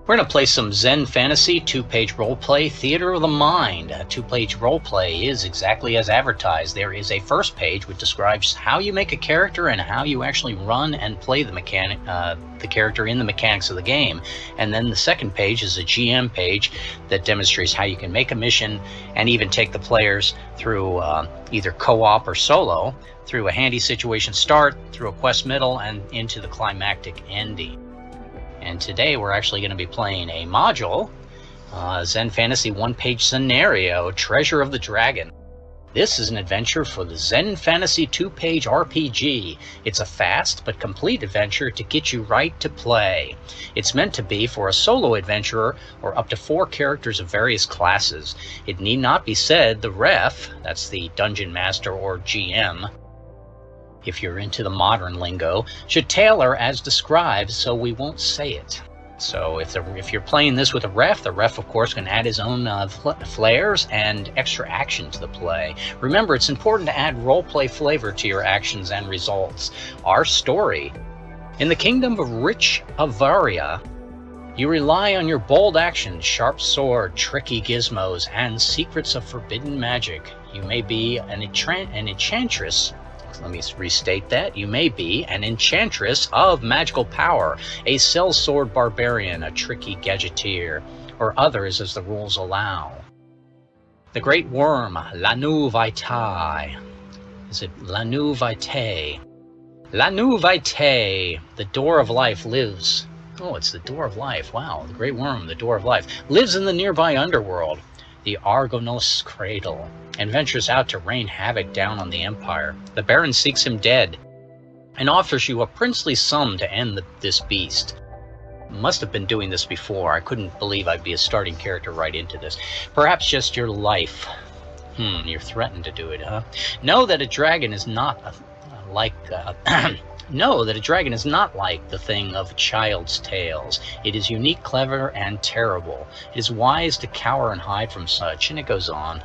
We're going to play some Zen Fantasy 2-page roleplay, Theater of the Mind. A 2-page roleplay is exactly as advertised. There is a first page which describes how you make a character and how you actually run and play the character in the mechanics of the game. And then the second page is a GM page that demonstrates how you can make a mission and even take the players through either co-op or solo, through a handy situation start, through a quest middle, and into the climactic ending. And today we're actually going to be playing a module, Zen Fantasy 1-page scenario, Treasure of the Dragon. This is an adventure for the Zen Fantasy 2-page RPG. It's a fast but complete adventure to get you right to play. It's meant to be for a solo adventurer or up to 4 characters of various classes. It need not be said the ref, that's the Dungeon Master or GM, if you're into the modern lingo, should tailor as described, so we won't say it. So if you're playing this with the ref of course can add his own flares and extra action to the play. Remember, it's important to add roleplay flavor to your actions and results. Our story. In the kingdom of rich Avaria, you rely on your bold action, sharp sword, tricky gizmos, and secrets of forbidden magic. You may be an enchantress. Let me restate that. You may be an enchantress of magical power, a sellsword barbarian, a tricky gadgeteer, or others as the rules allow. The great worm, Lanu Vitae. Is it Lanu Vitae? Lanu Vitae, the door of life, lives. Oh, it's the door of life. Wow, the great worm, the door of life, lives in the nearby underworld, the Argonos cradle, and ventures out to rain havoc down on the Empire. The Baron seeks him dead and offers you a princely sum to end this beast. Must have been doing this before. I couldn't believe I'd be a starting character right into this. Perhaps just your life. You're threatened to do it, huh? Know that a dragon is not like the thing of child's tales. It is unique, clever, and terrible. It is wise to cower and hide from such, and it goes on.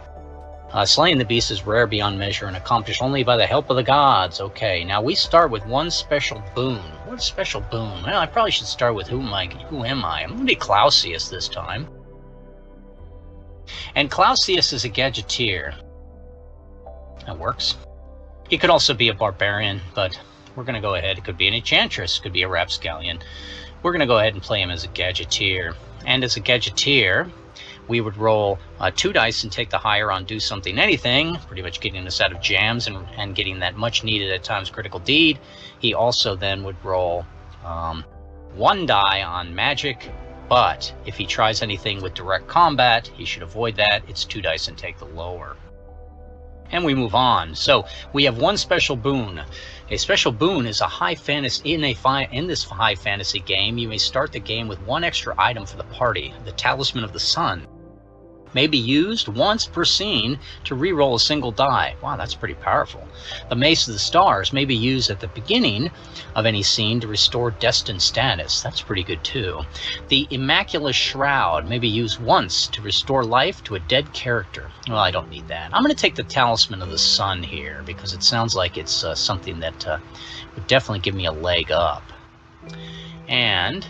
Slaying the beast is rare beyond measure and accomplished only by the help of the gods. Okay, now we start with one special boon. What special boon? Well, I probably should start with who am I? I'm going to be Clausius this time. And Clausius is a gadgeteer. That works. He could also be a barbarian, but we're going to go ahead. It could be an enchantress, could be a rapscallion. We're going to go ahead and play him as a gadgeteer. And as a gadgeteer, we would roll 2 dice and take the higher on do something anything, pretty much getting us out of jams and getting that much needed at times critical deed. He also then would roll 1 die on magic, but if he tries anything with direct combat, he should avoid that. It's 2 dice and take the lower. And we move on. So we have one special boon. A special boon is a high fantasy in this high fantasy game. You may start the game with 1 extra item for the party. The Talisman of the Sun may be used once per scene to re-roll a single die. Wow, that's pretty powerful. The Mace of the Stars may be used at the beginning of any scene to restore destined status. That's pretty good too. The Immaculate Shroud may be used once to restore life to a dead character. Well, I don't need that. I'm going to take the Talisman of the Sun here because it sounds like it's something that would definitely give me a leg up. And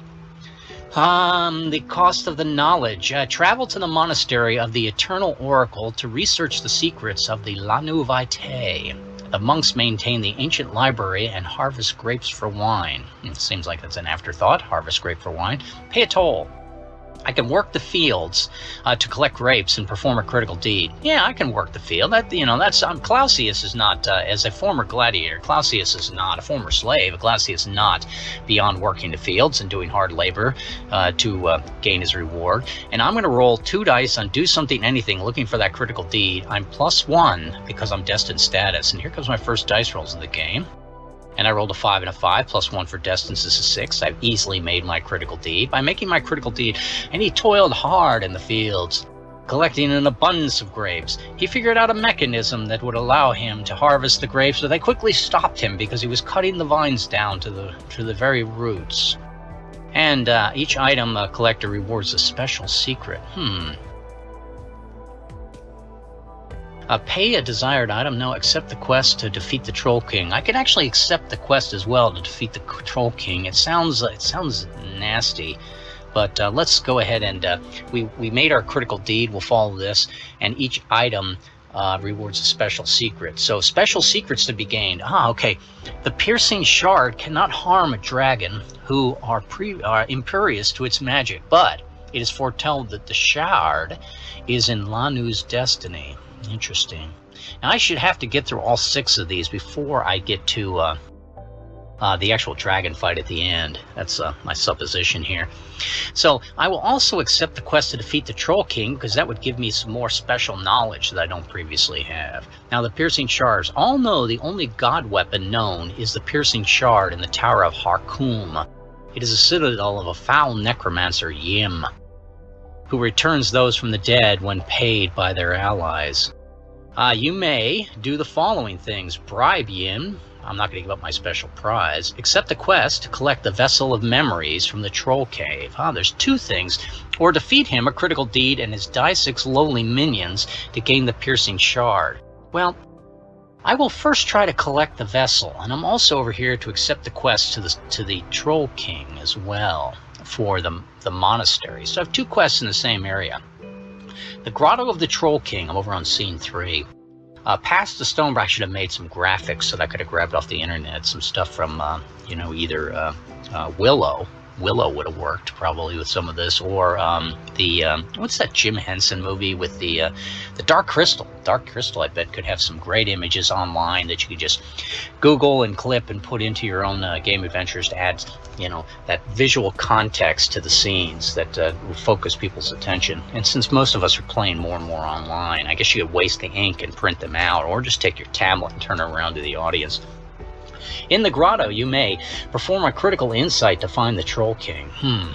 the cost of the knowledge. Travel to the monastery of the Eternal Oracle to research the secrets of the Lanu Vitae. The monks maintain the ancient library and harvest grapes for wine. It seems like that's an afterthought. Harvest grape for wine. Pay a toll. I can work the fields to collect grapes and perform a critical deed. Yeah, I can work the field. Clausius is not, as a former gladiator, Clausius is not a former slave. Clausius is not beyond working the fields and doing hard labor to gain his reward. And I'm going to roll 2 dice on do something anything, looking for that critical deed. I'm +1 because I'm destined status. And here comes my first dice rolls of the game. And I rolled a 5 and a 5, +1 for destiny is a 6. I've easily made my critical deed. By making my critical deed, and he toiled hard in the fields, collecting an abundance of grapes. He figured out a mechanism that would allow him to harvest the grapes, but they quickly stopped him because he was cutting the vines down to the very roots. And each item collector rewards a special secret. Pay a desired item. No, accept the quest to defeat the Troll King. I could actually accept the quest as well to defeat the Troll King. It sounds nasty. But let's go ahead and we made our critical deed. We'll follow this, and each item rewards a special secret. So special secrets to be gained. Okay. The piercing shard cannot harm a dragon who are impervious to its magic, but it is foretold that the shard is in Lanu's destiny. Interesting. Now I should have to get through all 6 of these before I get to the actual dragon fight at the end. That's my supposition here. So I will also accept the quest to defeat the Troll King, because that would give me some more special knowledge that I don't previously have. Now the piercing shards. All know the only god weapon known is the piercing shard in the Tower of Harkum. It is a citadel of a foul necromancer, Yim, who returns those from the dead when paid by their allies. You may do the following things. Bribe Yim. I'm not going to give up my special prize. Accept the quest to collect the Vessel of Memories from the Troll Cave. There's 2 things. Or defeat him, a critical deed, and his die-6 lowly minions to gain the piercing shard. Well, I will first try to collect the vessel, and I'm also over here to accept the quest to the Troll King as well for the monastery. So I have 2 quests in the same area. The Grotto of the Troll King. I'm over on scene 3. Past the stone, I should have made some graphics that I could have grabbed off the internet. Some stuff from, either Willow. Willow would have worked probably with some of this, or what's that Jim Henson movie with the Dark Crystal? Dark Crystal, I bet, could have some great images online that you could just Google and clip and put into your own game adventures to add, that visual context to the scenes that will focus people's attention. And since most of us are playing more and more online, I guess you could waste the ink and print them out, or just take your tablet and turn it around to the audience. In the grotto, you may perform a critical insight to find the Troll King.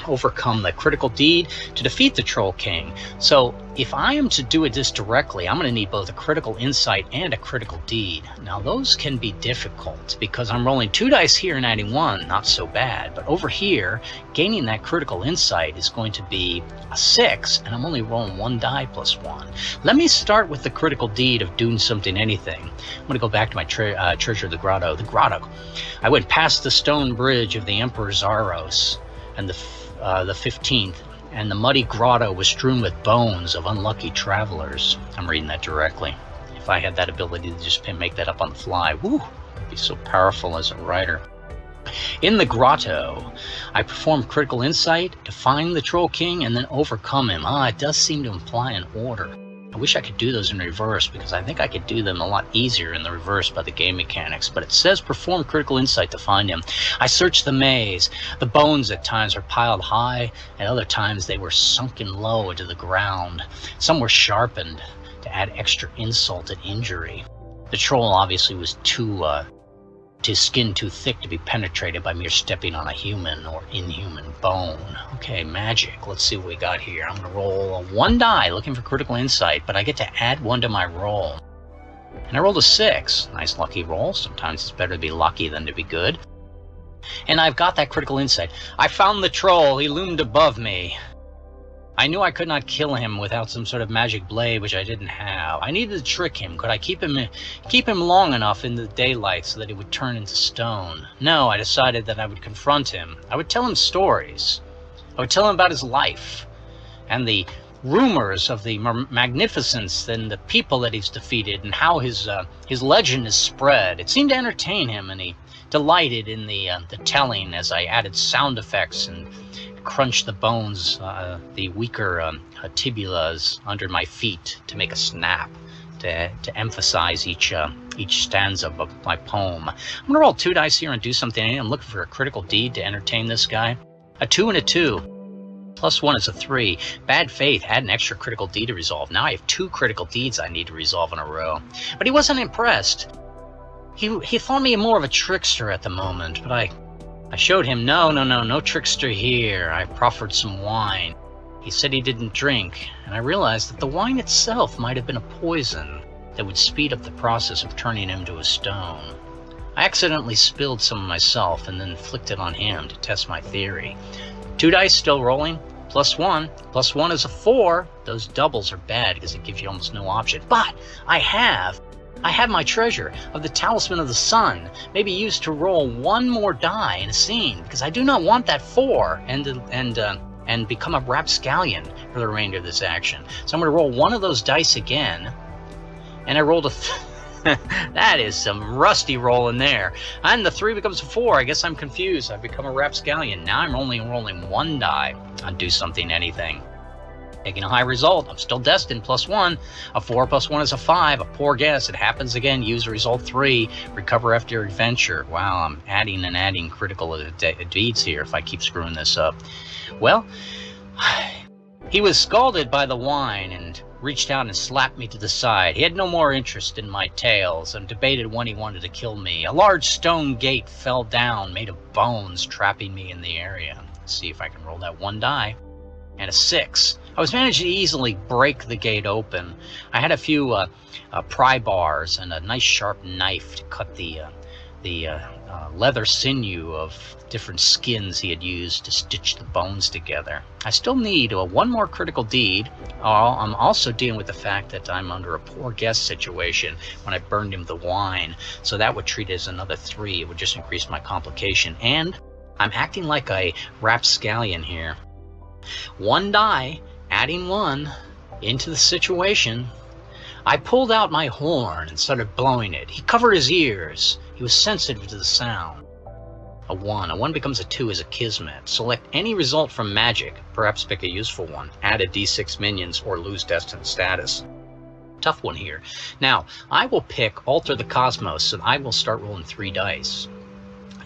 Overcome the critical deed to defeat the Troll King. So if I am to do this directly, I'm going to need both a critical insight and a critical deed. Now those can be difficult because I'm rolling 2 dice here and adding 1, not so bad. But over here, gaining that critical insight is going to be a 6, and I'm only rolling 1 die plus 1. Let me start with the critical deed of doing something, anything. I'm going to go back to my treasure of the grotto. The grotto. I went past the stone bridge of the Emperor Zaros and the 15th, and the muddy grotto was strewn with bones of unlucky travelers. I'm reading that directly. If I had that ability to just make that up on the fly, it'd be so powerful as a writer. In the grotto, I performed critical insight to find the Troll King and then overcome him. It does seem to imply an order. I wish I could do those in reverse, because I think I could do them a lot easier in the reverse by the game mechanics. But it says perform critical insight to find him. I searched the maze. The bones at times are piled high, at other times they were sunken low into the ground. Some were sharpened to add extra insult and injury. The troll obviously was his skin too thick to be penetrated by mere stepping on a human or inhuman bone. Okay, magic. Let's see what we got here. I'm going to roll a 1 die looking for critical insight, but I get to add 1 to my roll. And I rolled a 6. Nice lucky roll. Sometimes it's better to be lucky than to be good. And I've got that critical insight. I found the troll. He loomed above me. I knew I could not kill him without some sort of magic blade, which I didn't have. I needed to trick him. Could I keep him long enough in the daylight so that he would turn into stone? No, I decided that I would confront him. I would tell him stories. I would tell him about his life and the rumors of the magnificence and the people that he's defeated and how his legend is spread. It seemed to entertain him, and he delighted in the telling as I added sound effects and crunch the bones, the weaker tibulas under my feet to make a snap, to emphasize each stanza of my poem. I'm going to roll 2 dice here and do something. I'm looking for a critical deed to entertain this guy. A 2 and a 2. Plus 1 is a 3. Bad faith had an extra critical deed to resolve. Now I have 2 critical deeds I need to resolve in a row. But he wasn't impressed. He thought me more of a trickster at the moment, but I showed him, no trickster here. I proffered some wine. He said he didn't drink, and I realized that the wine itself might have been a poison that would speed up the process of turning him to a stone. I accidentally spilled some myself and then flicked it on him to test my theory. 2 dice still rolling. Plus 1. Plus 1 is a 4. Those doubles are bad because it gives you almost no option. But I have my treasure of the Talisman of the Sun, maybe used to roll 1 more die in a scene, because I do not want that 4 and and become a rapscallion for the remainder of this action. So I'm going to roll one of those dice again, and I rolled a... That is some rusty roll in there. And the 3 becomes a 4. I guess I'm confused. I've become a rapscallion. Now I'm only rolling 1 die on do something anything. Taking a high result, I'm still destined, +1. A 4 + 1 is a 5. A poor guess. It happens again. Use result 3. Recover after your adventure. Wow, I'm adding and adding critical deeds here if I keep screwing this up. Well, he was scalded by the wine and reached out and slapped me to the side. He had no more interest in my tales and debated when he wanted to kill me. A large stone gate fell down, made of bones, trapping me in the area. Let's see if I can roll that 1 die. And a 6. I was managed to easily break the gate open. I had a few pry bars and a nice sharp knife to cut the leather sinew of different skins he had used to stitch the bones together. I still need 1 more critical deed. I'm also dealing with the fact that I'm under a poor guest situation when I burned him the wine, so that would treat it as another 3. It would just increase my complication, and I'm acting like a rapscallion here. 1 die, adding 1 into the situation. I pulled out my horn and started blowing it. He covered his ears. He was sensitive to the sound. A 1. A 1 becomes a 2 as a kismet. Select any result from magic, perhaps pick a useful one. Add a d6 minions or lose destined status. Tough one here. Now, I will pick Alter the Cosmos, and I will start rolling 3 dice.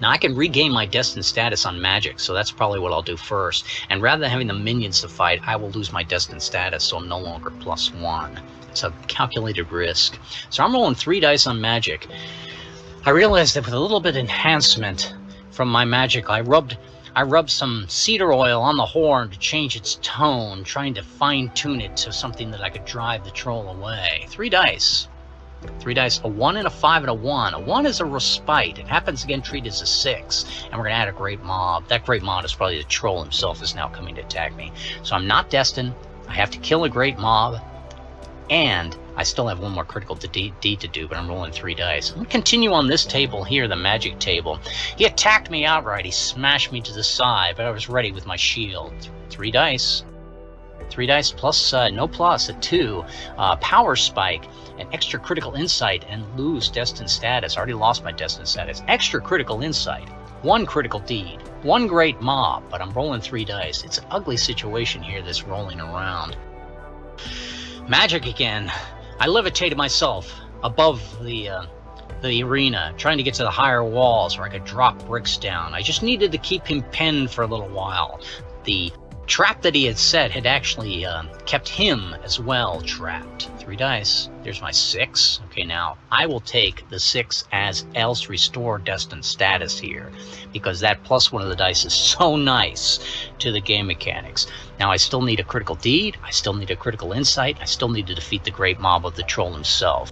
Now, I can regain my destined status on magic, so that's probably what I'll do first. And rather than having the minions to fight, I will lose my destined status, so I'm no longer +1. It's a calculated risk. So I'm rolling 3 dice on magic. I realized that with a little bit of enhancement from my magic, I rubbed some cedar oil on the horn to change its tone, trying to fine-tune it to something that I could drive the troll away. 3 dice. 3 dice, a 1 and a 5 and a 1. A 1 is a respite. It happens again, treated as a 6. And we're going to add a great mob. That great mob is probably the troll himself is now coming to attack me. So I'm not destined. I have to kill a great mob. And I still have 1 more critical deed to do, but I'm rolling 3 dice. I'm going to continue on this table here, the magic table. He attacked me outright. He smashed me to the side, but I was ready with my shield. 3 dice. 3 dice plus, no plus, a 2. Power spike, an extra critical insight, and lose destined status. I already lost my destined status. Extra critical insight, 1 critical deed, 1 great mob, but I'm rolling 3 dice. It's an ugly situation here, this rolling around. Magic again. I levitated myself above the arena, trying to get to the higher walls where I could drop bricks down. I just needed to keep him pinned for a little while. The trap that he had set had actually kept him as well trapped. 3 dice. There's my 6. Okay, now I will take the 6 as else restore destined status here, because that +1 of the dice is so nice to the game mechanics. Now I still need a critical deed. I still need a critical insight. I still need to defeat the great mob of the troll himself.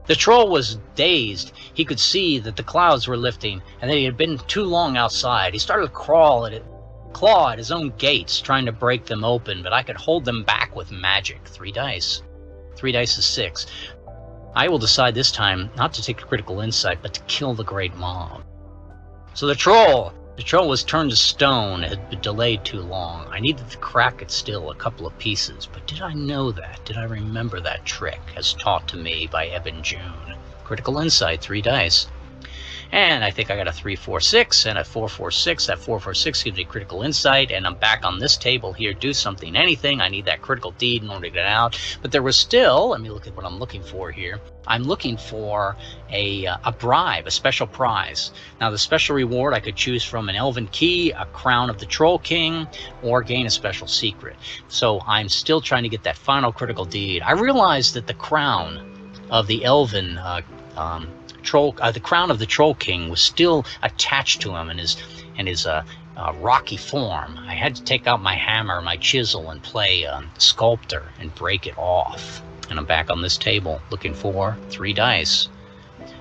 The troll was dazed. He could see that the clouds were lifting and that he had been too long outside. He started to claw at his own gates, trying to break them open, but I could hold them back with magic. 3 dice. 3 dice is 6. I will decide this time not to take a critical insight, but to kill the great mob. So the troll was turned to stone. It had been delayed too long. I needed to crack it still, a couple of pieces. But did I know that? Did I remember that trick, as taught to me by Evan June? Critical insight, 3 dice. And I think I got a 3, 4, 6 and a 4, 4, 6. That 4, 4, 6 gives me critical insight, and I'm back on this table here. Do something, anything. I need that critical deed in order to get out. But there was still, let me look at what I'm looking for here. I'm looking for a bribe, a special prize. Now, the special reward I could choose from an elven key, a crown of the Troll King, or gain a special secret. So I'm still trying to get that final critical deed. I realized that the crown of the elven the crown of the Troll King was still attached to him in his rocky form. I had to take out my hammer, my chisel, and play sculptor and break it off. And I'm back on this table looking for 3 dice.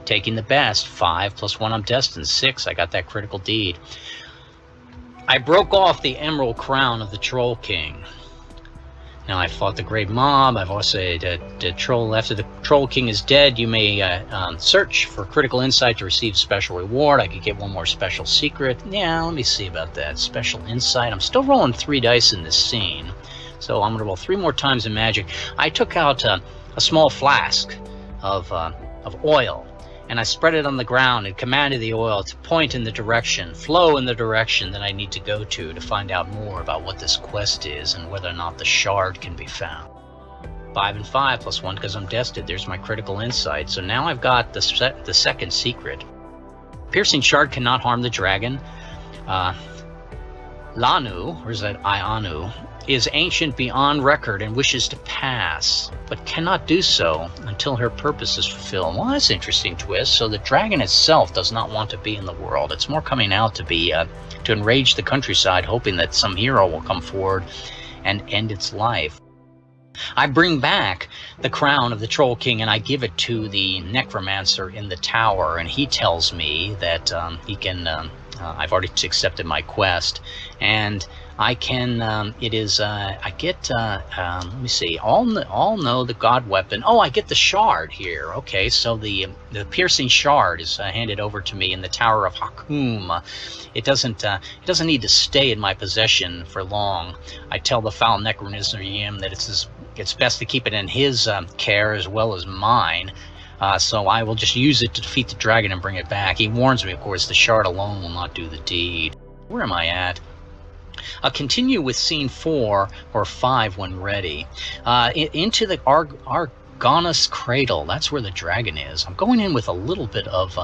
Taking the best, 5 plus 1 I'm destined, 6. I got that critical deed. I broke off the emerald crown of the Troll King. Now I fought the Great Mob. I've also the troll. After the Troll King is dead, you may search for critical insight to receive special reward. I could get one more special secret. Yeah, let me see about that. Special insight. I'm still rolling 3 dice in this scene, so I'm gonna roll 3 more times in magic. I took out a small flask of oil, and I spread it on the ground and commanded the oil to point in the direction, flow in the direction that I need to go to find out more about what this quest is and whether or not the shard can be found. 5 and 5 plus 1 because I'm destined. There's my critical insight. So now I've got the second secret. Piercing shard cannot harm the dragon. Lanu, or is that Ianu, is ancient beyond record and wishes to pass, but cannot do so until her purpose is fulfilled. Well, that's an interesting twist. So the dragon itself does not want to be in the world. It's more coming out to be to enrage the countryside, hoping that some hero will come forward and end its life. I bring back the crown of the Troll King and I give it to the necromancer in the tower, and he tells me that he can. I've already accepted my quest, and I can. I get. Let me see. All know the god weapon. Oh, I get the shard here. Okay, so the piercing shard is handed over to me in the Tower of Hakum. It doesn't need to stay in my possession for long. I tell the foul necromancer that it's best to keep it in his care as well as mine. So I will just use it to defeat the dragon and bring it back. He warns me, of course, the shard alone will not do the deed. Where am I at? I'll continue with scene 4 or 5 when ready. Into the Argonus Cradle. That's where the dragon is. I'm going in with a little bit of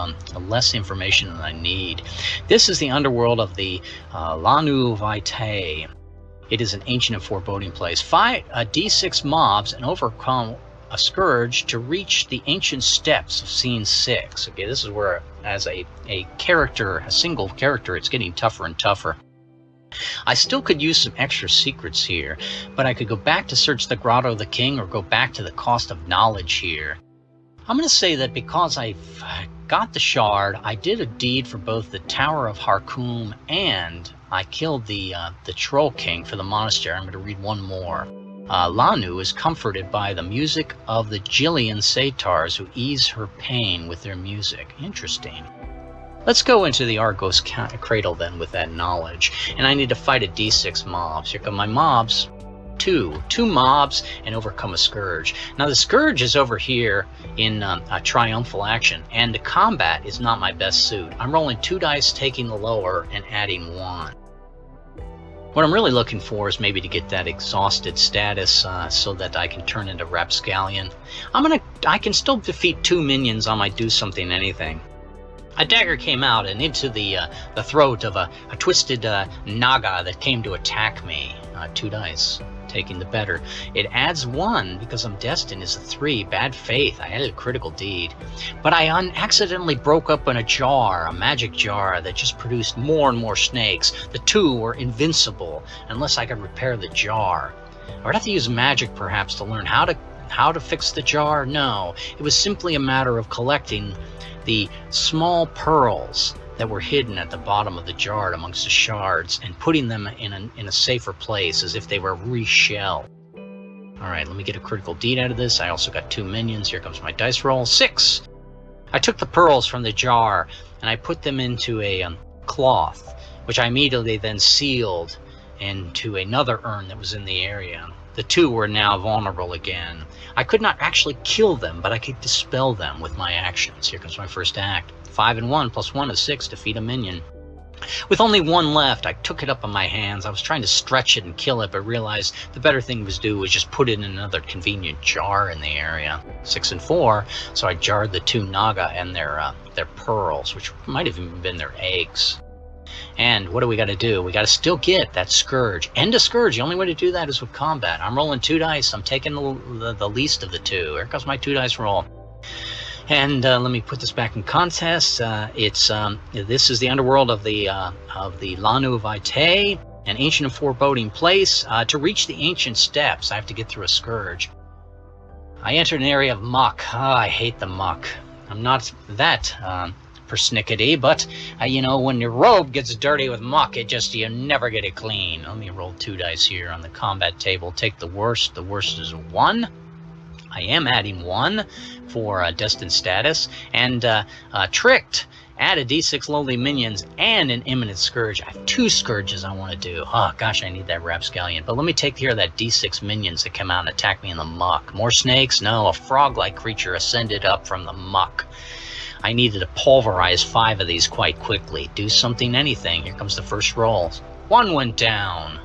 less information than I need. This is the underworld of the Lanu Vitae. It is an ancient and foreboding place. Fight D6 mobs and overcome a scourge to reach the ancient steps of scene 6. Okay, this is where, as a single character, it's getting tougher and tougher. I still could use some extra secrets here, but I could go back to search the Grotto of the King or go back to the Cost of Knowledge here. I'm going to say that because I got the shard, I did a deed for both the Tower of Harkum and I killed the Troll King for the monastery. I'm going to read one more. Lanu is comforted by the music of the Gillian satyrs who ease her pain with their music. Interesting. Let's go into the Argos Cradle then with that knowledge. And I need to fight a D6 mobs. Here come my mobs. Two mobs and overcome a scourge. Now the scourge is over here in a triumphal action, and the combat is not my best suit. I'm rolling 2 dice, taking the lower and adding 1. What I'm really looking for is maybe to get that exhausted status so that I can turn into Rapscallion. I can still defeat 2 minions on my do something anything. A dagger came out and into the throat of a twisted naga that came to attack me. 2 dice, taking the better. It adds 1 because I'm destined is a 3. Bad faith. I added a critical deed. But I accidentally broke open a jar, a magic jar that just produced more and more snakes. The 2 were invincible unless I could repair the jar. I would have to use magic perhaps to learn how to fix the jar. No, it was simply a matter of collecting the small pearls that were hidden at the bottom of the jar amongst the shards and putting them in a safer place as if they were re-shelled. All right, let me get a critical deed out of this. I also got 2 minions. Here comes my dice roll. 6. I took the pearls from the jar and I put them into a cloth, which I immediately then sealed into another urn that was in the area. The 2 were now vulnerable again. I could not actually kill them, but I could dispel them with my actions. Here comes my first act. 5 and 1 plus 1 is 6. Defeat a minion. With only 1 left, I took it up in my hands. I was trying to stretch it and kill it, but realized the better thing to do was just put it in another convenient jar in the area. 6 and 4, so I jarred the 2 naga and their pearls, which might have even been their eggs. And what do we got to do? We got to still get that scourge. End a scourge. The only way to do that is with combat. I'm rolling 2 dice. I'm taking the least of the 2. Here comes my 2 dice roll. And let me put this back in context. This is the underworld of the Lanu Vitae, an ancient and foreboding place. To reach the ancient steps, I have to get through a scourge. I entered an area of muck. I hate the muck. I'm not that persnickety, but you know, when your robe gets dirty with muck, you never get it clean. Let me roll 2 dice here on the combat table. Take the worst. The worst is a 1. I am adding 1 for destined status, and tricked. Add a d6 lowly minions and an imminent scourge. I have 2 scourges I want to do. Oh gosh, I need that rapscallion. But let me take care of that d6 minions that come out and attack me in the muck. More snakes? No, a frog-like creature ascended up from the muck. I needed to pulverize 5 of these quite quickly. Do something, anything. Here comes the first roll. 1 went down.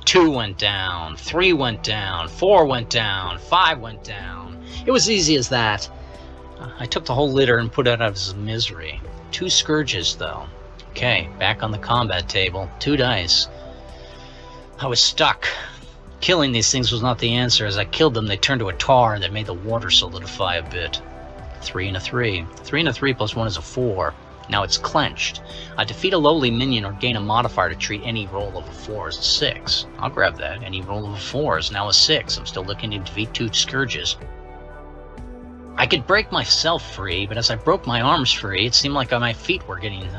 2 went down. 3 went down. 4 went down. 5 went down. It was easy as that. I took the whole litter and put it out of his misery. 2 scourges, though. Okay, back on the combat table. 2 dice. I was stuck. Killing these things was not the answer. As I killed them, they turned to a tar that made the water solidify a bit. 3 and a 3. 3 and a 3 plus 1 is a 4. Now it's clenched. Defeat a lowly minion or gain a modifier to treat any roll of a 4 as a 6. I'll grab that. Any roll of a 4 is now a 6. I'm still looking to defeat 2 scourges. I could break myself free, but as I broke my arms free, it seemed like my feet were getting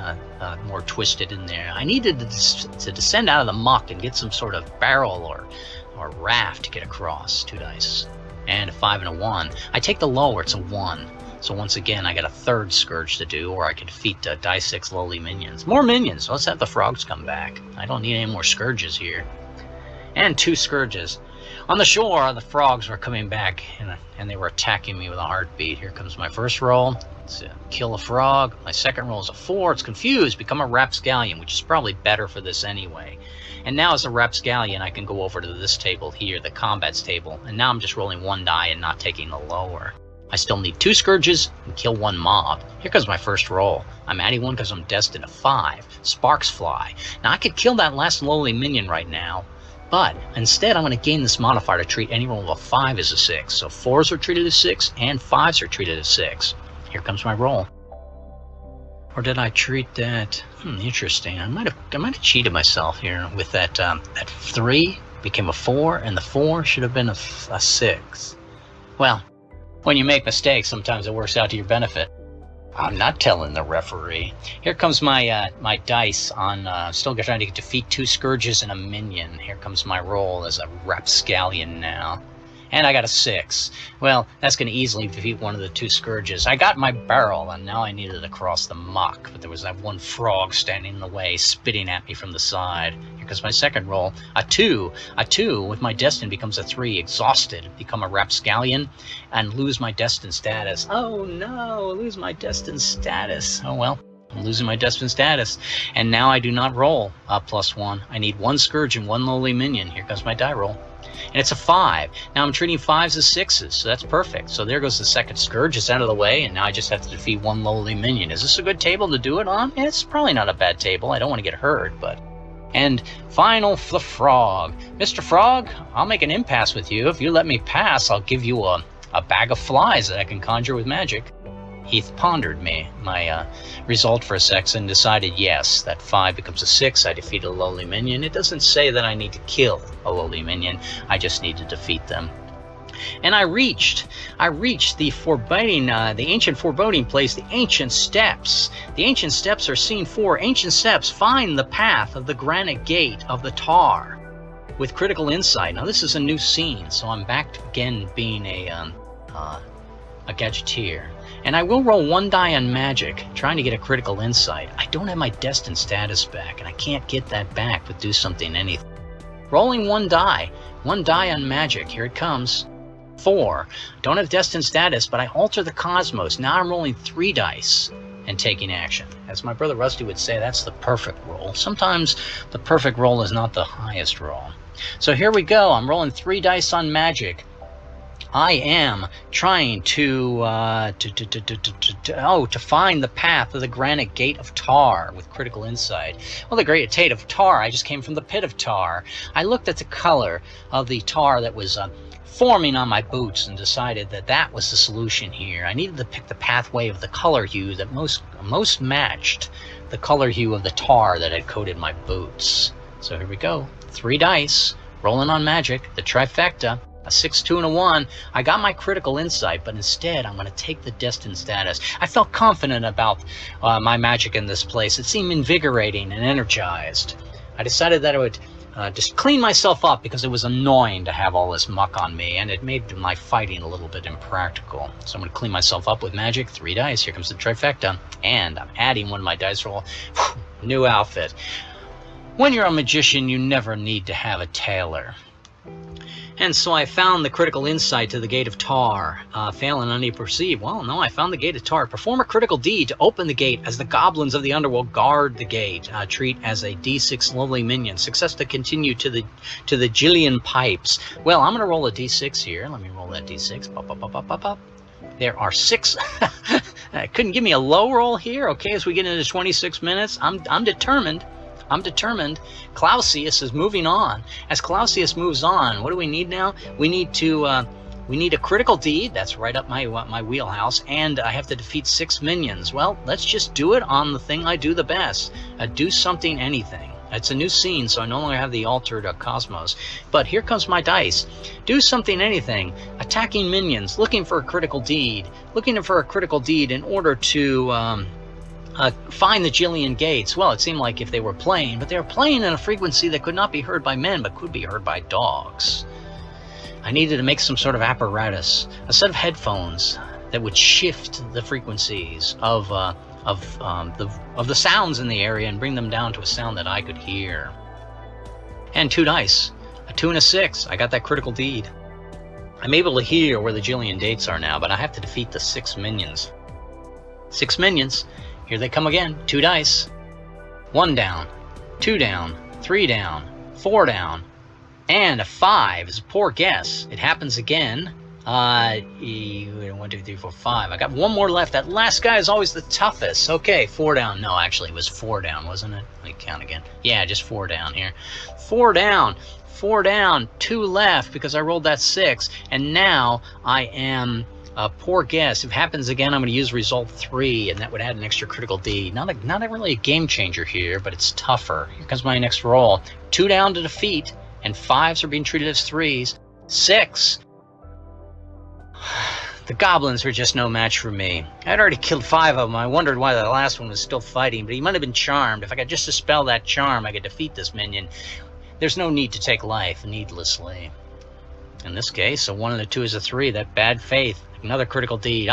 more twisted in there. I needed to descend out of the muck and get some sort of barrel or raft to get across. 2 dice. And a 5 and a 1. I take the lower, it's a 1. So once again, I got a 3rd scourge to do, or I can defeat die 6 lowly minions. More minions! Let's have the frogs come back. I don't need any more scourges here. And 2 scourges. On the shore, the frogs were coming back, and they were attacking me with a heartbeat. Here comes my first roll. It's kill a frog. My second roll is a 4. It's confused. Become a rapscallion, which is probably better for this anyway. And now as a rapscallion, I can go over to this table here, the combats table. And now I'm just rolling 1 die and not taking the lower. I still need 2 scourges and kill 1 mob. Here comes my first roll. I'm adding 1 because I'm destined to 5. Sparks fly. Now I could kill that last lowly minion right now, but instead I'm going to gain this modifier to treat any roll of a 5 as a 6. So 4s are treated as 6 and 5s are treated as 6. Here comes my roll. Or did I treat that? Interesting. I might have cheated myself here with that. That 3 became a 4, and the 4 should have been a 6. Well, when you make mistakes, sometimes it works out to your benefit. I'm not telling the referee. Here comes my my dice on still trying to defeat 2 scourges and a minion. Here comes my roll as a rapscallion now. And I got a 6. Well, that's going to easily defeat 1 of the 2 scourges. I got my barrel, and now I needed to cross the muck. But there was that 1 frog standing in the way, spitting at me from the side. Here comes my second roll. A 2. A 2 with my destined becomes a 3. Exhausted. Become a rapscallion and lose my destined status. Oh no, lose my destined status. Oh well. I'm losing my destined status. And now I do not roll +1. I need 1 scourge and 1 lowly minion. Here comes my die roll. And it's a 5. Now I'm treating 5s as 6s, so that's perfect. So there goes the second scourge. It's out of the way, and now I just have to defeat 1 lowly minion. Is this a good table to do it on? It's probably not a bad table. I don't want to get hurt, but... And final, the frog. Mr. Frog, I'll make an impasse with you. If you let me pass, I'll give you a bag of flies that I can conjure with magic. Heath pondered my result for a sec and decided, yes, that 5 becomes a 6. I defeat a lowly minion. It doesn't say that I need to kill a lowly minion. I just need to defeat them. And I reached the ancient foreboding place, the ancient steps. The ancient steps are scene 4. Ancient steps find the path of the granite gate of the tar with critical insight. Now this is a new scene, so I'm back again being a gadgeteer. And I will roll 1 die on magic, trying to get a critical insight. I don't have my destined status back, and I can't get that back with do something anything. Rolling 1 die. 1 die on magic. Here it comes. 4. Don't have destined status, but I alter the cosmos. Now I'm rolling 3 dice and taking action. As my brother Rusty would say, that's the perfect roll. Sometimes the perfect roll is not the highest roll. So here we go. I'm rolling 3 dice on magic. I am trying to find the path of the granite gate of tar with critical insight. Well, the great gate of tar, I just came from the pit of tar. I looked at the color of the tar that was forming on my boots and decided that that was the solution here. I needed to pick the pathway of the color hue that most matched the color hue of the tar that had coated my boots. So here we go. 3 dice, rolling on magic, the trifecta. A 6, 2, and a 1. I got my critical insight, but instead I'm going to take the destined status. I felt confident about my magic in this place. It seemed invigorating and energized. I decided that I would just clean myself up because it was annoying to have all this muck on me, and it made my fighting a little bit impractical. So I'm going to clean myself up with magic. 3 dice. Here comes the trifecta. And I'm adding one of my dice roll. New outfit. When you're a magician, you never need to have a tailor. And so I found the critical insight to the Gate of Tar. Fail and unperceived. Well, no, I found the Gate of Tar. Perform a critical deed to open the gate as the goblins of the underworld guard the gate. Treat as a D6 lovely minion. Success to continue to the Jillian pipes. Well, I'm going to roll a D6 here. Let me roll that D6. Pop, pop, pop, pop, pop, pop. There are 6. Couldn't give me a low roll here. Okay, as we get into 26 minutes, I'm determined. I'm determined. Clausius is moving on. As Clausius moves on, what do we need now? We need a critical deed. That's right up my wheelhouse. And I have to defeat 6 minions. Well, let's just do it on the thing I do the best. Do something, anything. It's a new scene, so I no longer have the altered cosmos. But here comes my dice. Do something, anything. Attacking minions. Looking for a critical deed. Looking for a critical deed in order to find the Jillian gates. Well, it seemed like if they were playing, but they were playing in a frequency that could not be heard by men, but could be heard by dogs. I needed to make some sort of apparatus, a set of headphones that would shift the frequencies of the sounds in the area and bring them down to a sound that I could hear. And 2 dice, a 2 and a 6. I got that critical deed. I'm able to hear where the Jillian gates are now, but I have to defeat the 6 minions. 6 minions. Here they come again. 2 dice. 1 down, 2 down, 3 down, 4 down, and a 5 is a poor guess. It happens again. 1, 2, 3, 4, 5. I got 1 more left. That last guy is always the toughest. Okay, 4 down. No, actually it was 4 down, wasn't it? Let me count again. Yeah, just 4 down here. 4 down. 4 down. 2 left because I rolled that 6. And now I am... poor guess. If it happens again, I'm going to use result 3, and that would add an extra critical deed. Not really a game changer here, but it's tougher. Here comes my next roll. 2 down to defeat, and 5s are being treated as 3s. 6. The goblins were just no match for me. I'd already killed 5 of them. I wondered why the last one was still fighting, but he might have been charmed. If I could just dispel that charm, I could defeat this minion. There's no need to take life needlessly. In this case, a 1 and a 2 is a 3. That bad faith. Another critical deed.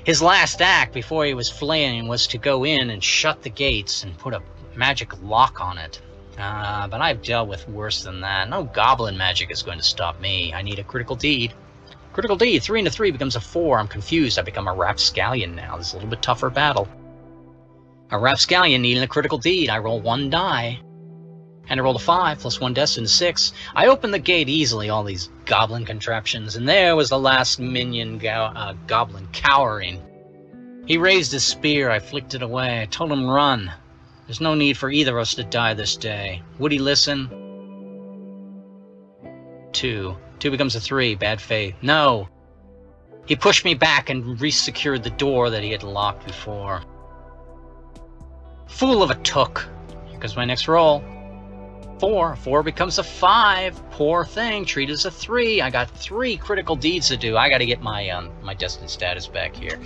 His last act before he was fleeing was to go in and shut the gates and put a magic lock on it. But I've dealt with worse than that. No goblin magic is going to stop me. I need a critical deed. Critical deed. 3 and a 3 becomes a 4. I'm confused. I become a rapscallion now. This is a little bit tougher battle. A rapscallion needing a critical deed. I roll 1 die. And I rolled a 5 plus 1 destined 6. I opened the gate easily, all these goblin contraptions, and there was the last minion goblin cowering. He raised his spear. I flicked it away. I told him run. There's no need for either of us to die this day. Would he listen? 2. 2 becomes a 3. Bad faith. No. He pushed me back and re-secured the door that he had locked before. Fool of a took. Here comes my next roll. 4. 4 becomes a 5. Poor thing. Treat as a 3. I got 3 critical deeds to do. I got to get my my destined status back here.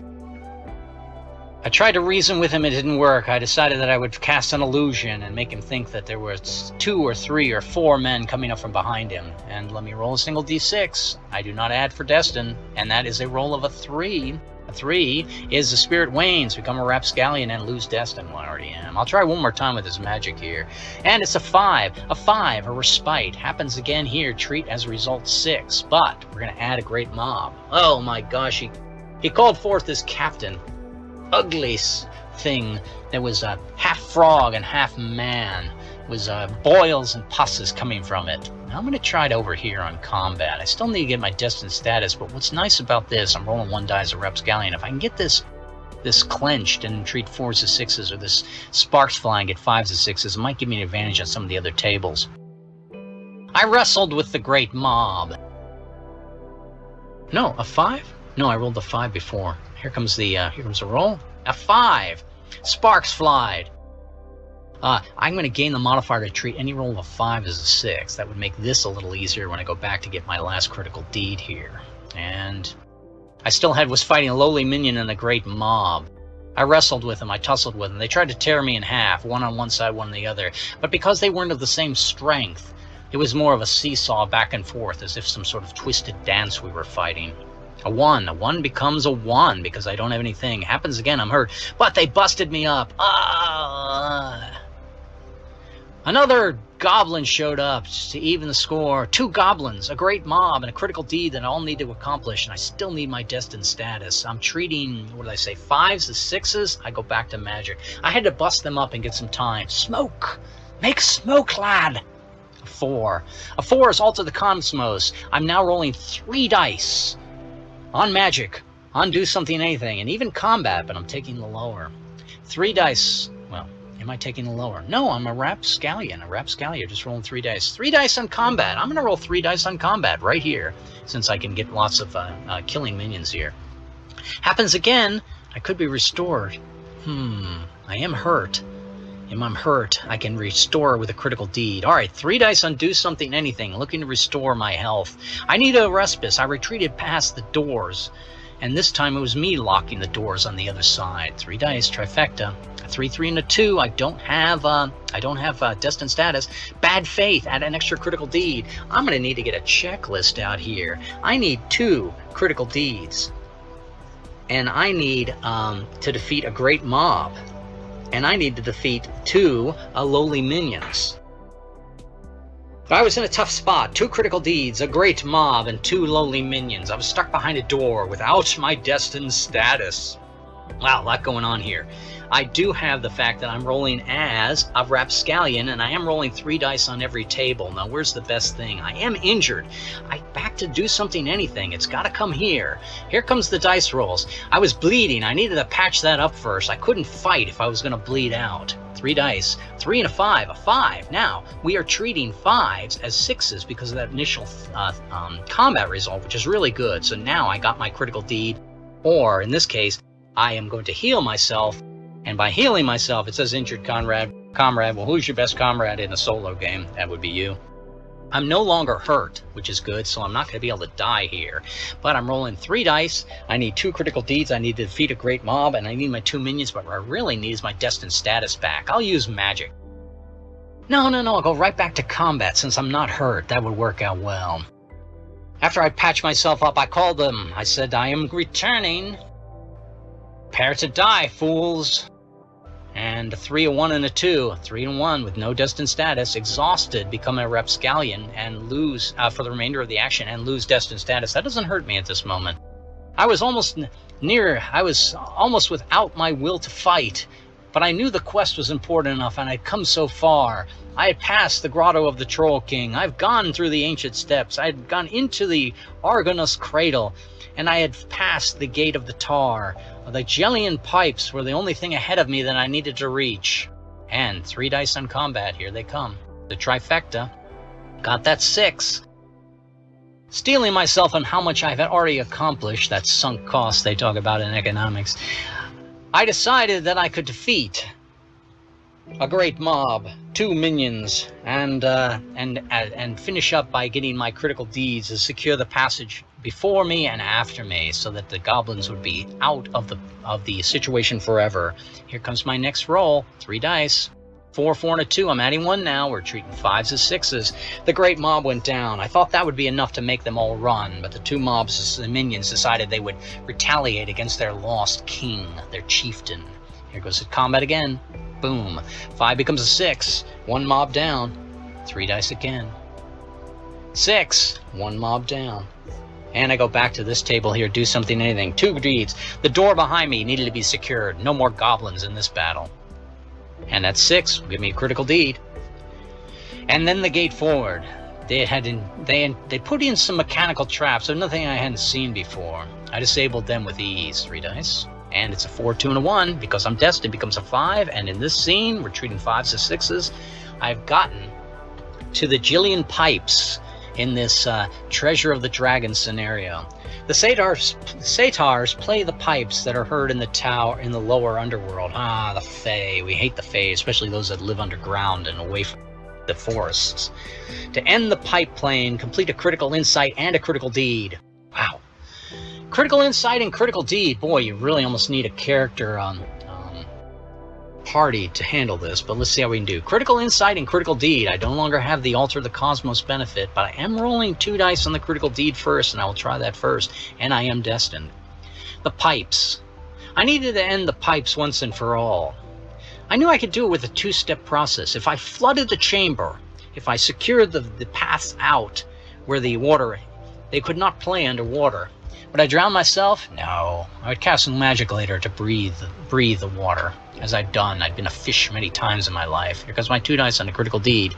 I tried to reason with him. It didn't work. I decided that I would cast an illusion and make him think that there was 2 or 3 or 4 men coming up from behind him. And let me roll a single d6. I do not add for destined, and that is a roll of a 3. A 3 is the spirit wanes, become a rapscallion, and lose destined. Well, I already am. I'll try one more time with his magic here. And it's a 5. A 5, a respite. Happens again here. Treat as a result 6. But we're going to add a great mob. Oh my gosh. He called forth this captain. Ugly thing that was half frog and half man. It was boils and pusses coming from it. Now I'm going to try it over here on combat. I still need to get my destined status, but what's nice about this, I'm rolling 1 die as a rapscallion. If I can get this clenched and treat 4s as 6s, or this sparks fly and get 5s as 6s, it might give me an advantage on some of the other tables. I wrestled with the great mob. No, a 5? No, I rolled a 5 before. Here comes the roll. A 5. Sparks flied. I'm going to gain the modifier to treat any roll of a 5 as a 6. That would make this a little easier when I go back to get my last critical deed here. And I still was fighting a lowly minion and a great mob. I wrestled with them, I tussled with them. They tried to tear me in half, one on one side, one on the other. But because they weren't of the same strength, it was more of a seesaw back and forth, as if some sort of twisted dance we were fighting. A 1 becomes a 1 because I don't have anything. Happens again, I'm hurt. But they busted me up. Another goblin showed up to even the score. 2 goblins, a great mob, and a critical deed that I all need to accomplish, and I still need my destined status. I'm treating, 5s as 6s? I go back to magic. I had to bust them up and get some time. Smoke! Make smoke, lad! A 4. A 4 is Alter the Cosmos. I'm now rolling 3 dice. On magic, on do something, anything, and even combat, but I'm taking the lower. 3 dice. Well, am I taking the lower? No, I'm a rapscallion. Just rolling 3 dice. 3 dice on combat. I'm going to roll 3 dice on combat right here, since I can get lots of killing minions here. Happens again. I could be restored. I am hurt. If I'm hurt, I can restore with a critical deed. All right, 3 dice on do something, anything, looking to restore my health. I need a respite. I retreated past the doors, and this time it was me locking the doors on the other side. 3 dice, trifecta. A 3, 3, and a 2. I don't have destined status. Bad faith. Add an extra critical deed. I'm going to need to get a checklist out here. I need 2 critical deeds, and I need to defeat a great mob. And I need to defeat 2 lowly minions. But I was in a tough spot. 2 critical deeds, a great mob, and 2 lowly minions. I was stuck behind a door without my destined status. Wow, a lot going on here. I do have the fact that I'm rolling as a rapscallion, and I am rolling 3 dice on every table. Now, where's the best thing? I am injured. I back to do something, anything. It's got to come here. Here comes the dice rolls. I was bleeding. I needed to patch that up first. I couldn't fight if I was going to bleed out. 3 dice. 3 and a 5. A 5. Now, we are treating 5s as 6s because of that initial combat result, which is really good. So now I got my critical deed, or in this case, I am going to heal myself. And by healing myself, it says injured comrade. Well, who's your best comrade in a solo game? That would be you. I'm no longer hurt, which is good, so I'm not going to be able to die here. But I'm rolling 3 dice. I need 2 critical deeds. I need to defeat a great mob, and I need my 2 minions, but what I really need is my destined status back. I'll use magic. No, I'll go right back to combat since I'm not hurt. That would work out well. After I patched myself up, I called them. I said, I am returning. Prepare to die, fools. And a 3, a 1, and a 2. 3 and 1 with no destined status. Exhausted, become a rapscallion and lose for the remainder of the action and lose destined status. That doesn't hurt me at this moment. I was almost without my will to fight, but I knew the quest was important enough, and I'd come so far. I had passed the grotto of the Troll King. I've gone through the ancient steps. I had gone into the Argonus cradle, and I had passed the gate of the tar. The Gellian pipes were the only thing ahead of me that I needed to reach. And 3 dice on combat, here they come. The trifecta. Got that 6. Stealing myself on how much I've already accomplished, that sunk cost they talk about in economics, I decided that I could defeat a great mob, 2 minions, and finish up by getting my critical deeds to secure the passage before me and after me, so that the goblins would be out of the situation forever. Here comes my next roll. 3 dice. 4, 4, and a 2. I'm adding 1 now. We're treating 5s as 6s. The great mob went down. I thought that would be enough to make them all run, but the 2 mobs, the minions, decided they would retaliate against their lost king, their chieftain. Here goes the combat again. Boom. 5 becomes a 6. 1 mob down. 3 dice again. 6. 1 mob down. And I go back to this table here, do something, anything. 2 deeds. The door behind me needed to be secured. No more goblins in this battle. And that 6 will give me a critical deed. And then the gate forward. They put in some mechanical traps, so nothing I hadn't seen before. I disabled them with ease. 3 dice. And it's a 4, 2, and a 1. Because I'm destined, becomes a 5. And in this scene, we're treating 5s as 6s. I've gotten to the Gellian pipes in this Treasure of the Dragon scenario. The satyrs play the pipes that are heard in the tower in the lower underworld. Ah, the Fae. We hate the Fae, especially those that live underground and away from the forests. To end the pipe playing, complete a critical insight and a critical deed. Wow. Critical insight and critical deed. Boy, you really almost need a character party to handle this, but let's see how we can do. Critical insight and critical deed. I no longer have the alter the cosmos benefit, but I am rolling 2 dice on the critical deed first, and I will try that first, and I am destined. The pipes. I needed to end the pipes once and for all. I knew I could do it with a 2-step process. If I flooded the chamber, if I secured the paths out where the water, they could not play underwater. Would I drown myself? No. I would cast some magic later to breathe the water, as I've done. I've been a fish many times in my life. Here comes my 2 dice on a critical deed.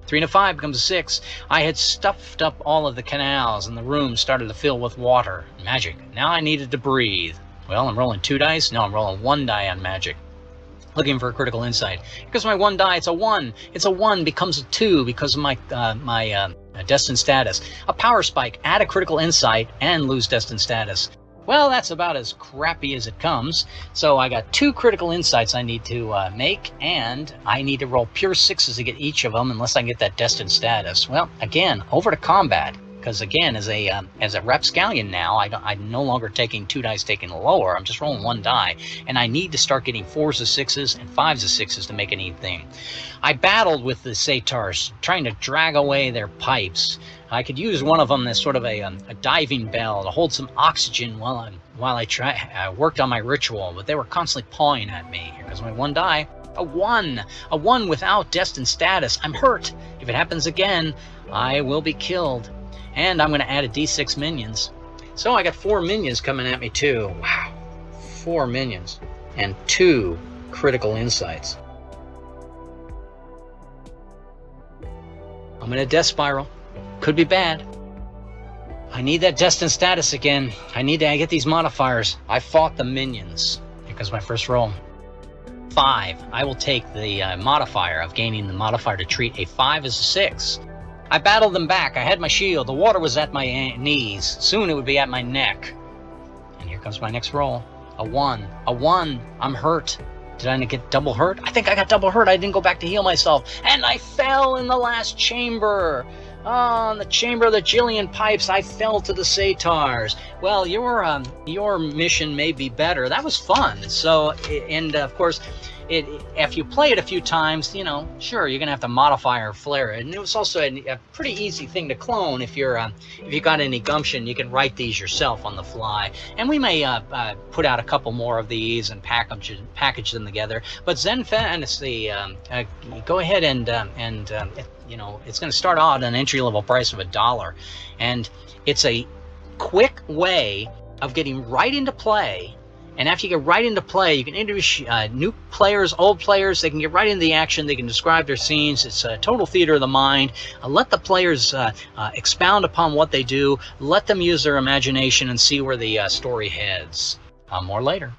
3 and a 5 becomes a 6. I had stuffed up all of the canals, and the room started to fill with water. Magic. Now I needed to breathe. Well, I'm rolling 2 dice. No, I'm rolling 1 die on magic. Looking for a critical insight. Because my 1 die, it's a 1. It's a 1 becomes a 2 because of my destined status. A power spike, add a critical insight, and lose destined status. Well, that's about as crappy as it comes. So I got 2 critical insights I need to make, and I need to roll pure 6s to get each of them, unless I can get that destined status. Well, again, over to combat. Because again, as a rapscallion now, I'm no longer taking 2 dice taking lower. I'm just rolling 1 die, and I need to start getting 4s of 6s and 5s of 6s to make anything. I battled with the satyrs, trying to drag away their pipes. I could use one of them as sort of a diving bell to hold some oxygen while I worked on my ritual, but they were constantly pawing at me. Here goes my 1 die. A 1 without destined status. I'm hurt. If it happens again, I will be killed. And I'm going to add a d6 minions. So I got 4 minions coming at me too. Wow. 4 minions. And 2 critical insights. I'm in a death spiral. Could be bad. I need that destined status again. I need to get these modifiers. I fought the minions. Here comes my first roll. 5. I will take the modifier of gaining the modifier to treat. A 5 is a 6. I battled them back. I had my shield. The water was at my knees. Soon it would be at my neck. And here comes my next roll. A 1. A 1. I'm hurt. Did I get double hurt? I think I got double hurt. I didn't go back to heal myself. And I fell in the last chamber. Oh, in the chamber of the Jillian pipes, I fell to the satyrs. Well, your mission may be better. That was fun. So, and of course, if you play it a few times, sure, you're gonna have to modify or flare it. And it was also a pretty easy thing to clone. If you got any gumption, you can write these yourself on the fly. And we may put out a couple more of these and package them together. But Zen Fantasy, go ahead and it's going to start out at an entry-level price of $1, and it's a quick way of getting right into play. And after you get right into play, you can introduce new players, old players. They can get right into the action. They can describe their scenes. It's a total theater of the mind. Let the players expound upon what they do. Let them use their imagination and see where the story heads. More later.